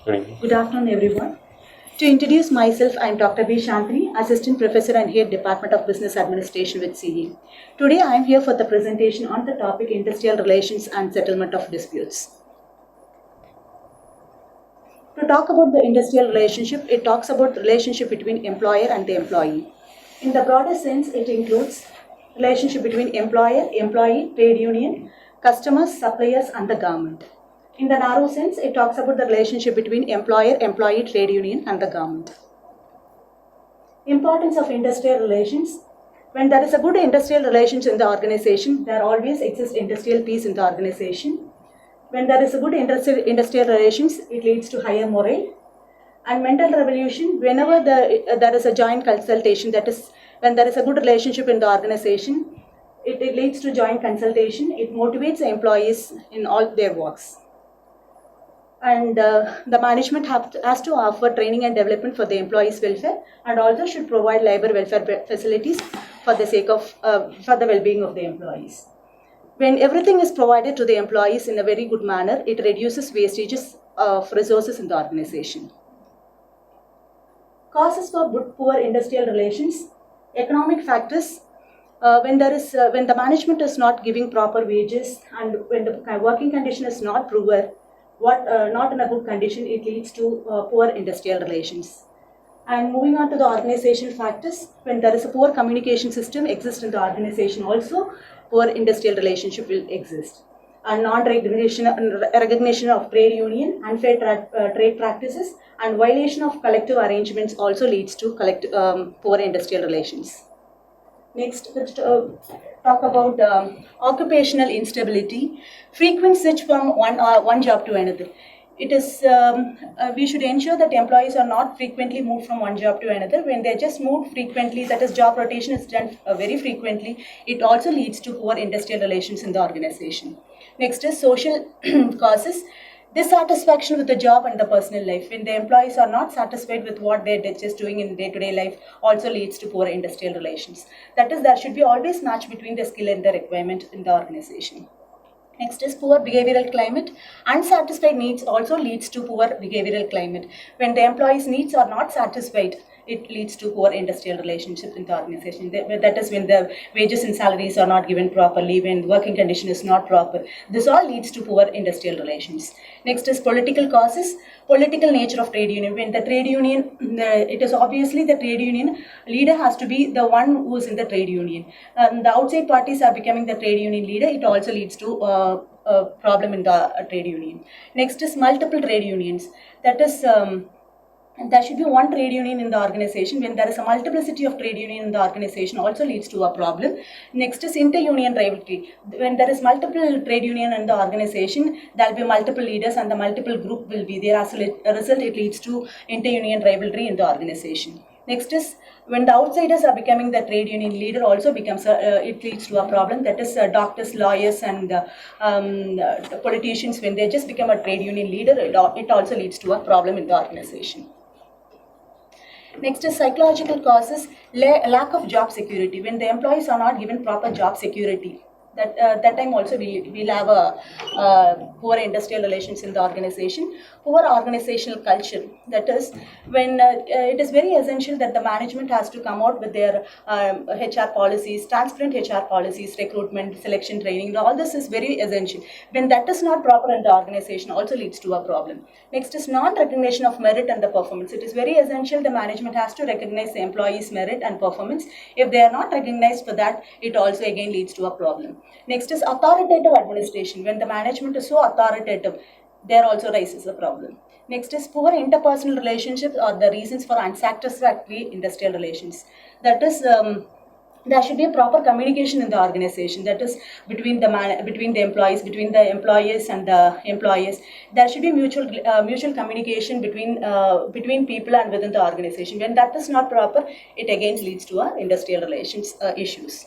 Good afternoon, everyone. To introduce myself, I am Dr. B. SHANTHINI, Assistant Professor and Head Department of Business Administration with CE. Today, I am here for the presentation on the topic Industrial Relations and Settlement of Disputes. To talk about the industrial relationship, it talks about the relationship between employer and the employee. In the broader sense, it includes relationship between employer, employee, trade union, customers, suppliers, and the government. In the narrow sense, it talks about the relationship between employer, employee, trade union, and the government. Importance of industrial relations. When there is a good industrial relations in the organization, there always exists industrial peace in the organization. When there is a good industrial relations, it leads to higher morale. And mental revolution, whenever there is a joint consultation, that is, when there is a good relationship in the organization, it leads to joint consultation. It motivates the employees in all their works. And the management has to offer training and development for the employees' welfare, and also should provide labor welfare facilities for the sake of for the well-being of the employees. When everything is provided to the employees in a very good manner, it reduces wastages of resources in the organization. Causes for poor industrial relations. Economic factors. When the management is not giving proper wages, and when the working condition is not poor, not in a good condition, it leads to poor industrial relations. And moving on to the organizational factors, when there is a poor communication system exists in the organization, also poor industrial relationship will exist. And non-recognition of trade union, unfair trade practices, and violation of collective arrangements also leads to poor industrial relations. Next, let's talk about occupational instability. Frequent switch from one job to another. It is we should ensure that employees are not frequently moved from one job to another. When they just moved frequently, that is, job rotation is done very frequently, it also leads to poor industrial relations in the organization. Next is social causes. Dissatisfaction with the job and the personal life. When the employees are not satisfied with what they're just doing in day-to-day life, also leads to poor industrial relations. That is, there should be always match between the skill and the requirement in the organization. Next is poor behavioral climate. Unsatisfied needs also leads to poor behavioral climate. When the employees' needs are not satisfied, it leads to poor industrial relationship in the organization. That is, when the wages and salaries are not given properly, when the working condition is not proper. This all leads to poor industrial relations. Next is political causes. Political nature of trade union. When the trade union, it is obviously the trade union leader has to be the one who is in the trade union. The outside parties are becoming the trade union leader. It also leads to a problem in the trade union. Next is multiple trade unions. That is, there should be one trade union in the organization. When there is a multiplicity of trade union in the organization, also leads to a problem. Next is inter-union rivalry. When there is multiple trade union in the organization, there will be multiple leaders and the multiple group will be there. As a result, it leads to inter-union rivalry in the organization. Next is when the outsiders are becoming the trade union leader, also becomes it leads to a problem. That is, doctors, lawyers, and politicians, when they just become a trade union leader, it also leads to a problem in the organization. Next is psychological causes. Lack of job security. When the employees are not given proper job security, that time also we'll have a poor industrial relations in the organization. Poor organizational culture. That is, when it is very essential that the management has to come out with their HR policies, transparent HR policies, recruitment, selection, training. All this is very essential. When that is not proper in the organization, also leads to a problem. Next is non-recognition of merit and the performance. It is very essential the management has to recognize the employees' merit and performance. If they are not recognized for that, it also again leads to a problem. Next is authoritative administration. When the management is so authoritative, there also rises a problem. Next is poor interpersonal relationships are the reasons for unsatisfactory industrial relations. That is, there should be a proper communication in the organization. That is, between the employees, between the employers and the employers. There should be mutual communication between people and within the organization. When that is not proper, it again leads to industrial relations issues.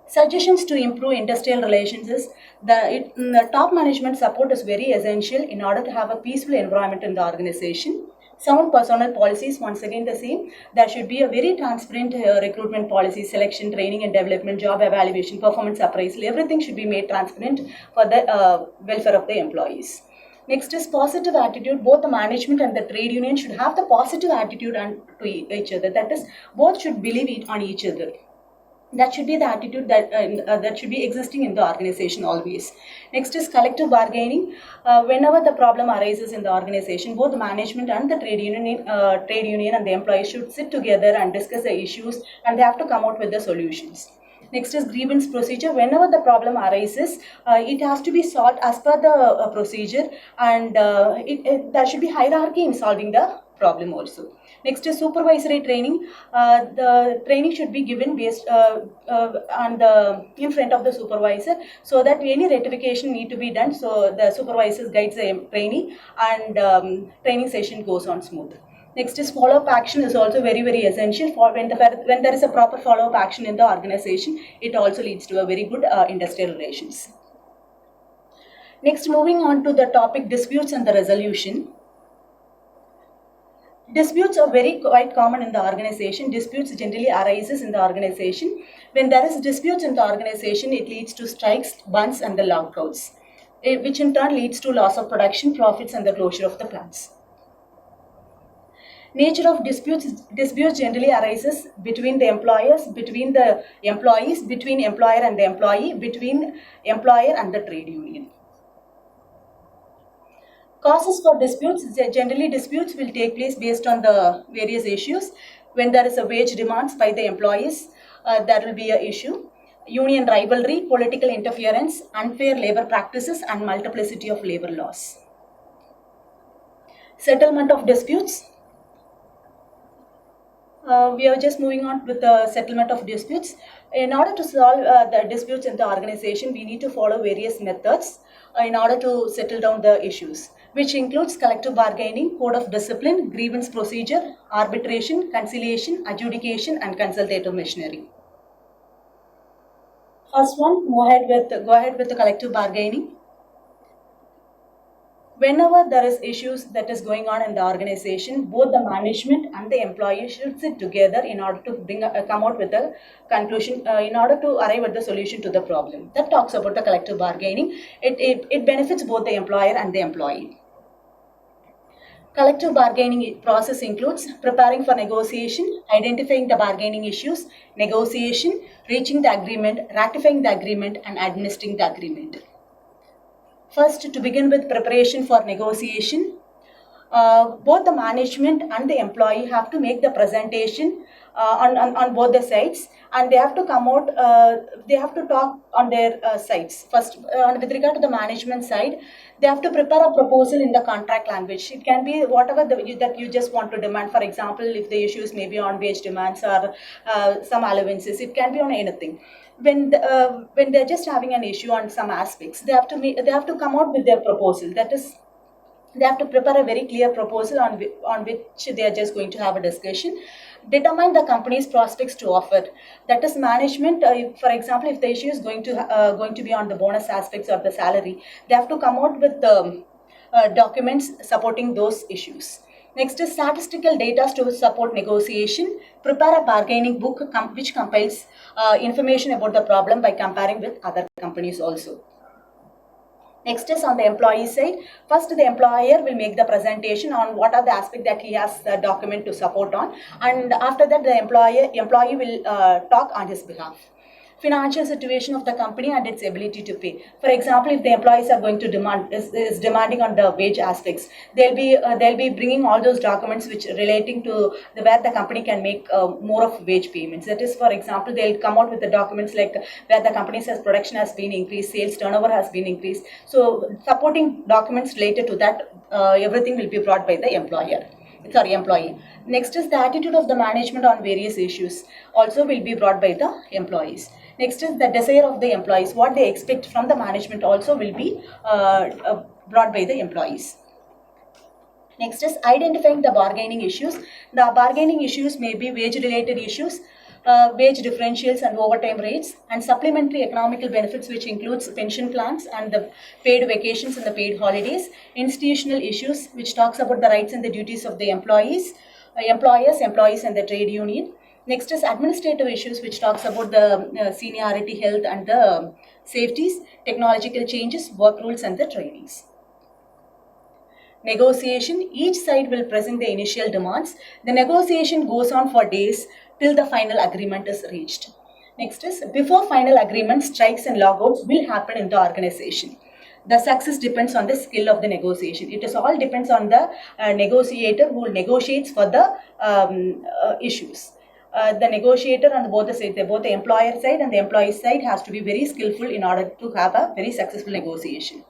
Suggestions to improve industrial relations is the top management support is very essential in order to have a peaceful environment in the organization. Sound personnel policies, once again the same. There should be a very transparent recruitment policy, selection, training and development, job evaluation, performance appraisal. Everything should be made transparent for the welfare of the employees. Next is positive attitude. Both the management and the trade union should have the positive attitude to each other. That is, both should believe on each other. That should be the attitude that should be existing in the organization always. Next is collective bargaining. Whenever the problem arises in the organization, both the management and the trade union and the employees should sit together and discuss the issues, and they have to come out with the solutions. Next is grievance procedure. Whenever the problem arises, it has to be solved as per the procedure, and there should be hierarchy in solving the problem also. Next is supervisory training. The training should be given based in front of the supervisor, so that any rectification need to be done. So the supervisor guides the trainee, and training session goes on smooth. Next is follow-up action is also very, very essential. For when there is a proper follow-up action in the organization, it also leads to a very good industrial relations. Next, moving on to the topic disputes and the resolution. Disputes are quite common in the organization. Disputes generally arises in the organization. When there is disputes in the organization, it leads to strikes, bunds, and the lockouts, which in turn leads to loss of production, profits, and the closure of the plants. Nature of disputes generally arises between the employers, between the employees, between employer and the employee, between employer and the trade union. Causes for disputes. Generally, disputes will take place based on the various issues. When there is a wage demands by the employees, there will be an issue. Union rivalry, political interference, unfair labor practices, and multiplicity of labor laws. Settlement of disputes. We are just moving on with the settlement of disputes. In order to solve the disputes in the organization, we need to follow various methods in order to settle down the issues, which includes collective bargaining, code of discipline, grievance procedure, arbitration, conciliation, adjudication, and consultative machinery. First one, go ahead with the collective bargaining. Whenever there is issues that is going on in the organization, both the management and the employee should sit together in order to come out with a conclusion, in order to arrive at the solution to the problem. That talks about the collective bargaining. It benefits both the employer and the employee. Collective bargaining process includes preparing for negotiation, identifying the bargaining issues, negotiation, reaching the agreement, ratifying the agreement, and administering the agreement. First, to begin with preparation for negotiation, both the management and the employee have to make the presentation on both the sides, and they have to come out, they have to talk on their sides. First, with regard to the management side, they have to prepare a proposal in the contract language. It can be whatever that you just want to demand. For example, if the issues may be on wage demands or some allowances, it can be on anything. When they're just having an issue on some aspects, they have to come out with their proposal. That is, they have to prepare a very clear proposal on which they are just going to have a discussion. Determine the company's prospects to offer. That is, management. For example, if the issue is going to be on the bonus aspects or the salary, they have to come out with the documents supporting those issues. Next is statistical data to support negotiation. Prepare a bargaining book which compiles information about the problem by comparing with other companies also. Next is on the employee side. First, the employer will make the presentation on what are the aspects that he has the document to support on, and after that the employee will talk on his behalf. Financial situation of the company and its ability to pay. For example, if the employees are going to is demanding on the wage aspects, they'll be bringing all those documents which relating to where the company can make more of wage payments. That is, for example, they'll come out with the documents like where the company's production has been increased, sales turnover has been increased. So supporting documents related to that, everything will be brought by the employee. Next is the attitude of the management on various issues, also will be brought by the employees. Next is the desire of the employees, what they expect from the management also will be brought by the employees. Next is identifying the bargaining issues. The bargaining issues may be wage related issues, wage differentials and overtime rates, and supplementary economical benefits, which includes pension plans and the paid vacations and the paid holidays. Institutional issues, which talks about the rights and the duties of the employees, employees and the trade union. Next is administrative issues, which talks about the seniority, health and the safeties, technological changes, work rules and the trainings. negotiation, each side will present the initial demands. The negotiation goes on for days till the final agreement is reached. Next is, before final agreement, strikes and logouts will happen in the organization. The success depends on the skill of the negotiation. It is all depends on the negotiator who negotiates for the issues. The negotiator on both the side, both the employer side and the employee side, has to be very skillful in order to have a very successful negotiation.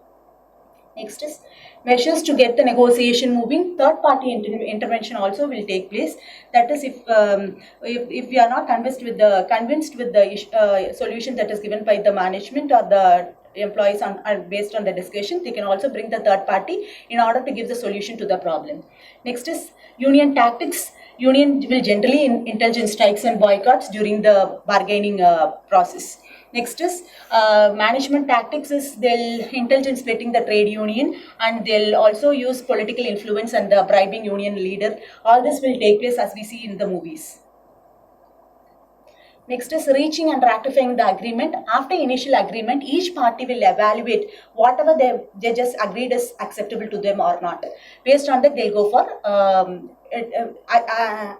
Next is measures to get the negotiation moving. Third party intervention also will take place. That is, if we are not convinced with the solution that is given by the management or the employees based on the discussion, they can also bring the third party in order to give the solution to the problem. Next is union tactics. Union will generally indulge strikes and boycotts during the bargaining process. Next is management tactics. Is they'll indulge in splitting the trade union, and they'll also use political influence and the bribing union leader. All this will take place as we see in the movies. Next is reaching and ratifying the agreement. After initial agreement, each party will evaluate whatever they just agreed is acceptable to them or not. Based on that, they'll go for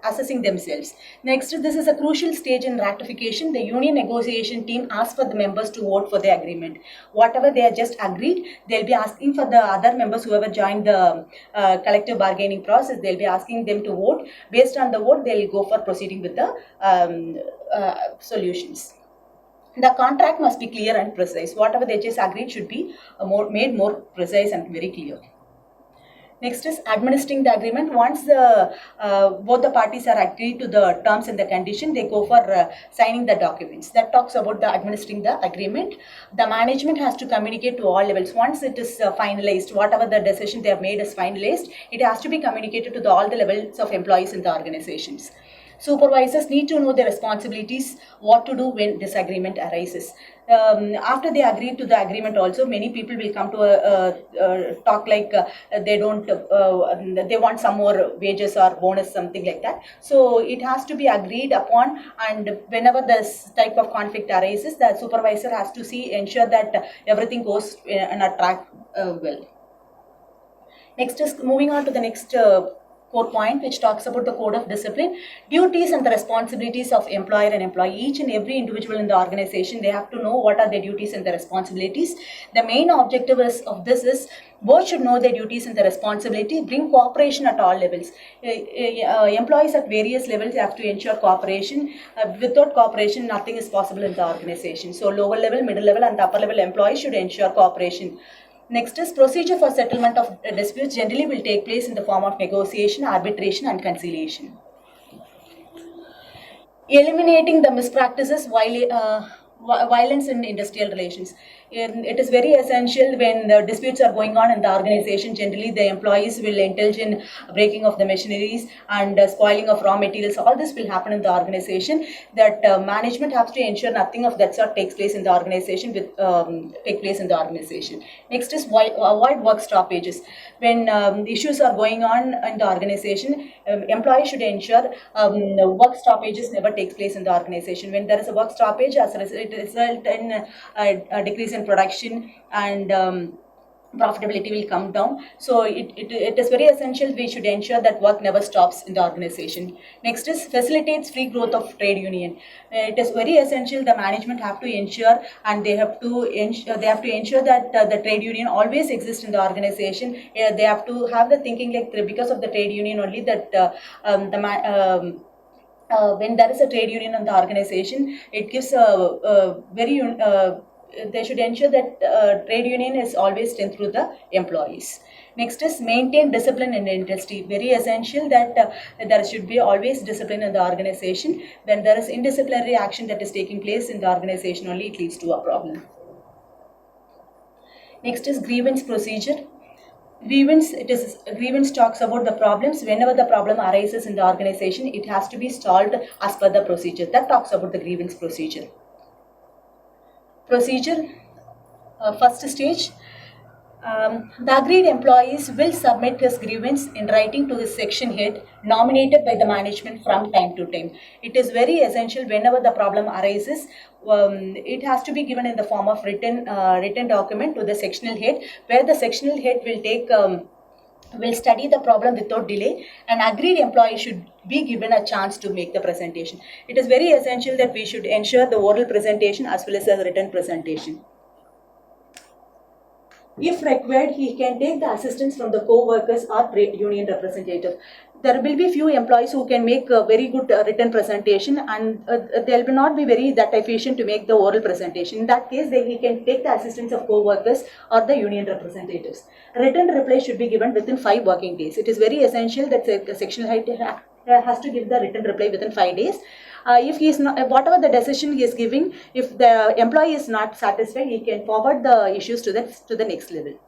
assessing themselves. Next, this is a crucial stage in ratification. The union negotiation team asks for the members to vote for the agreement. Whatever they have just agreed, they'll be asking for the other members, whoever joined the collective bargaining process, they'll be asking them to vote. Based on the vote, they'll go for proceeding with the solutions. The contract must be clear and precise. Whatever they just agreed should be made more precise and very clear. Next is administering the agreement. Once both the parties are agreed to the terms and the condition, they go for signing the documents. That talks about the administering the agreement. The management has to communicate to all levels. Once it is finalized, whatever the decision they have made is finalized, it has to be communicated to all the levels of employees in the organizations. Supervisors need to know their responsibilities, what to do when disagreement arises. After they agree to the agreement also, many people will come to talk like they want some more wages or bonus, something like that. So it has to be agreed upon, and whenever this type of conflict arises, the supervisor has to ensure that everything goes in a track well. Next is moving on to the next core point, which talks about the code of discipline. Duties and the responsibilities of employer and employee. Each and every individual in the organization, they have to know what are their duties and the responsibilities. The main objective of this is both should know their duties and the responsibility, bring cooperation at all levels. Employees at various levels have to ensure cooperation. Without cooperation, nothing is possible in the organization. So lower level, middle level and upper level employees should ensure cooperation. Next is procedure for settlement of disputes generally will take place in the form of negotiation, arbitration and conciliation. Eliminating the mispractices violence in industrial relations. It is very essential when the disputes are going on in the organization. Generally, the employees will indulge in breaking of the machineries and spoiling of raw materials. All this will happen in the organization. That management has to ensure nothing of that sort takes place in the organization. Next is avoid work stoppages. When issues are going on in the organization, employees should ensure work stoppages never takes place in the organization. When there is a work stoppage, it results in a decrease in production and profitability will come down. So it is very essential. We should ensure that work never stops in the organization. Next is facilitates free growth of trade union. It is very essential. The management have to ensure, and they have to ensure that the trade union always exists in the organization. They have to have the thinking like because of the trade union only that when there is a trade union in the organization, it gives a very they should ensure that trade union is always strength through the employees. Next is maintain discipline in the industry. Very essential that there should be always discipline in the organization. When there is indisciplinary action that is taking place in the organization, only it leads to a problem. Next is grievance procedure. Grievance talks about the problems. Whenever the problem arises in the organization, it has to be solved as per the procedure. That talks about the grievance procedure. First stage, the agreed employees will submit his grievance in writing to his section head nominated by the management from time to time. It is very essential whenever the problem arises, it has to be given in the form of written document to the sectional head, where the sectional head will take will study the problem without delay, and agreed employee should be given a chance to make the presentation. It is very essential that we should ensure the oral presentation as well as the written presentation. If required, he can take the assistance from the co-workers or trade union representative. There will be few employees who can make a very good written presentation, and they will not be very that efficient to make the oral presentation. In that case, he can take the assistance of co-workers or the union representatives. Written reply should be given within 5 working days. It is very essential that the sectional head has to give the written reply within 5 days. If he is not, whatever the decision he is giving, if the employee is not satisfied, he can forward the issues to the next level.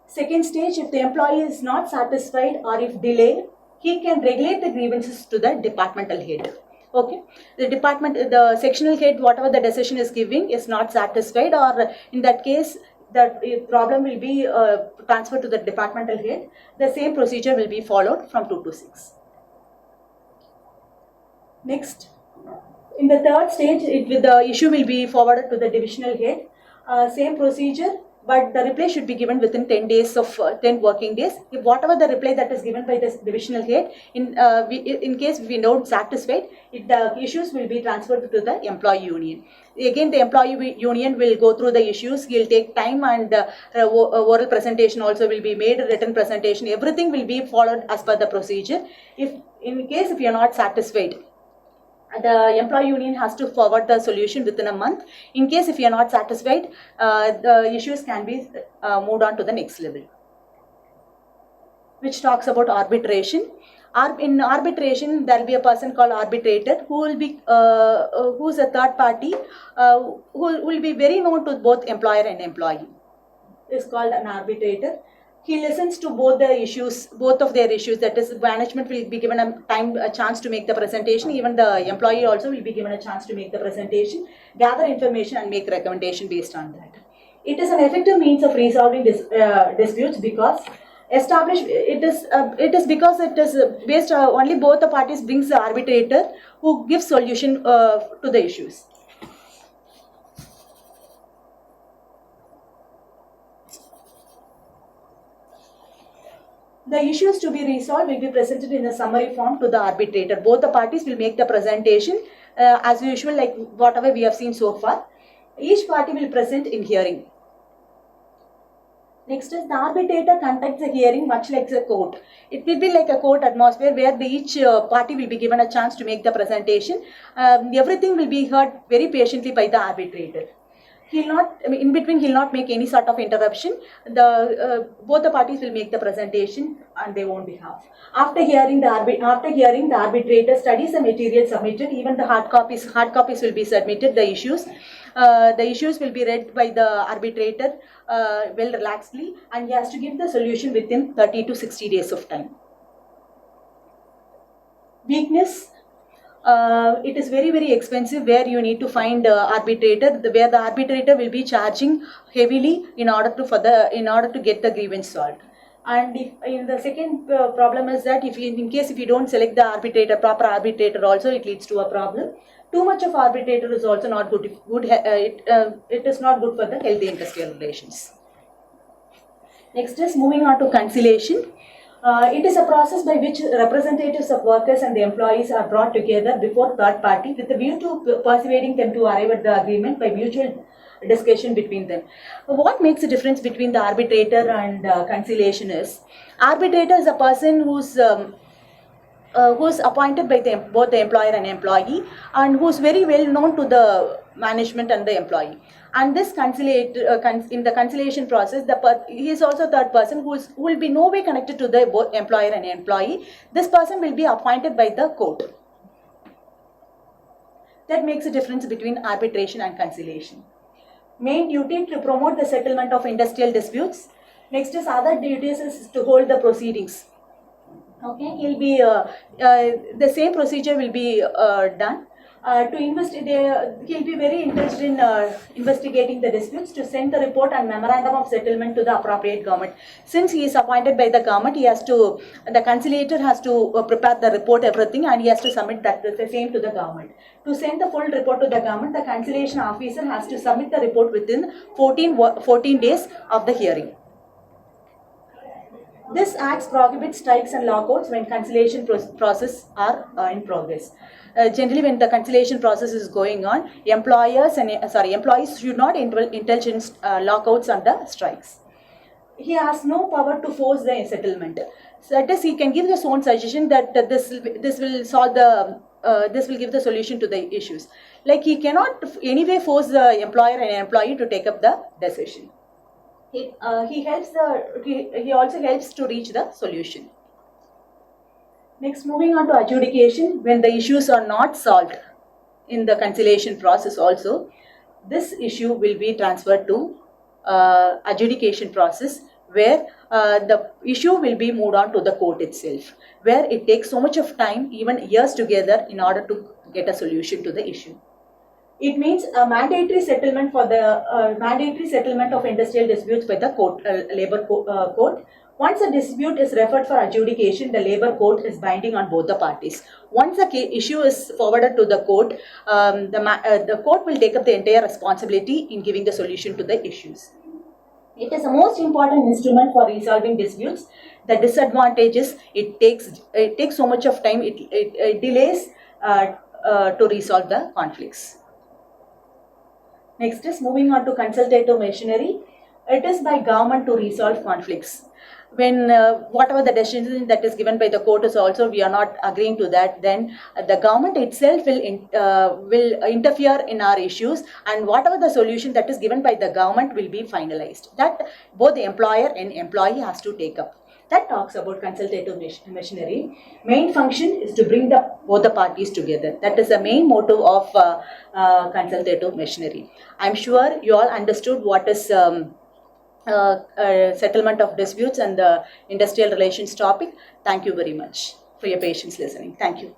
Second stage, if the employee is not satisfied or if delayed, he can regulate the grievances to the departmental head. Okay, the sectional head, whatever the decision is giving, is not satisfied, or in that case, the problem will be transferred to the departmental head. The same procedure will be followed from 2 to 6. Next, in the third stage, the issue will be forwarded to the divisional head. Same procedure, but the reply should be given within 10 days of 10 working days. If whatever the reply that is given by the divisional head, in case we don't satisfied, the issues will be transferred to the employee union. Again, the employee union will go through the issues. He'll take time, and oral presentation also will be made, written presentation. Everything will be followed as per the procedure. If you are not satisfied, the employee union has to forward the solution within a month. In case if you are not satisfied, the issues can be moved on to the next level, which talks about arbitration. In arbitration, there will be a person called arbitrator who will be who is a third party who will be very known to both employer and employee. Is called an arbitrator. He listens to both of their issues. That is, management will be given a chance to make the presentation. Even the employee also will be given a chance to make the presentation, gather information, and make recommendation based on that. It is an effective means of resolving disputes because it is based only both the parties brings the arbitrator who gives solution to the issues. The issues to be resolved will be presented in a summary form to the arbitrator. Both the parties will make the presentation as usual, like whatever we have seen so far. Each party will present in hearing. Next is the arbitrator conducts a hearing much like a court. It will be like a court atmosphere where each party will be given a chance to make the presentation. Everything will be heard very patiently by the arbitrator. In between, he'll not make any sort of interruption. Both the parties will make the presentation on their own behalf. After hearing, the arbitrator studies the material submitted. Even the hard copies will be submitted. The issues will be read by the arbitrator well relaxedly, and he has to give the solution within 30 to 60 days of time. Weakness. It is very, very expensive where you need to find arbitrator, where the arbitrator will be charging heavily in order to get the grievance solved. And in the second problem is that if you don't select the proper arbitrator also, it leads to a problem. Too much of arbitrator is also not good. It is not good for the healthy industrial relations. Next is moving on to conciliation. It is a process by which representatives of workers and the employees are brought together before third party with a view to persuading them to arrive at the agreement by mutual discussion between them. What makes the difference between the arbitrator and conciliation is, arbitrator is a person who's appointed by both the employer and employee, and who's very well known to the management and the employee. And this in the conciliation process, he is also third person who will be no way connected to the both employer and employee. This person will be appointed by the court. That makes a difference between arbitration and conciliation. Main duty to promote the settlement of industrial disputes. Next is other duties is to hold the proceedings. Okay, the same procedure will be done. He'll be very interested in investigating the disputes, to send the report and memorandum of settlement to the appropriate government. Since he is appointed by the government, the conciliator has to prepare the report, everything, and he has to submit the same to the government. To send the full report to the government, the conciliation officer has to submit the report within 14 days of the hearing. This acts prohibits strikes and lockouts when conciliation process are in progress. Generally, when the conciliation process is going on, employees should not indulge in lockouts and the strikes. He has no power to force the settlement. So that is, he can give his own suggestion that this will solve the this will give the solution to the issues. Like, he cannot anyway force the employer and employee to take up the decision. He also helps to reach the solution. Next, moving on to adjudication, when the issues are not solved in the conciliation process also, this issue will be transferred to adjudication process, where the issue will be moved on to the court itself, where it takes so much of time, even years together, in order to get a solution to the issue. It means a mandatory settlement for the mandatory settlement of industrial disputes by the labor court. Once a dispute is referred for adjudication, the labor court is binding on both the parties. Once the issue is forwarded to the court, the court will take up the entire responsibility in giving the solution to the issues. It is the most important instrument for resolving disputes. The disadvantage is it takes so much of time. It delays to resolve the conflicts. Next is moving on to consultative machinery. It is by government to resolve conflicts. When whatever the decision that is given by the court is also we are not agreeing to that, then the government itself will interfere in our issues, and whatever the solution that is given by the government will be finalized. That both the employer and employee has to take up. That talks about consultative machinery. Main function is to bring both the parties together. That is the main motive of consultative machinery. I'm sure you all understood what is settlement of disputes and the industrial relations topic. Thank you very much for your patience listening. Thank you.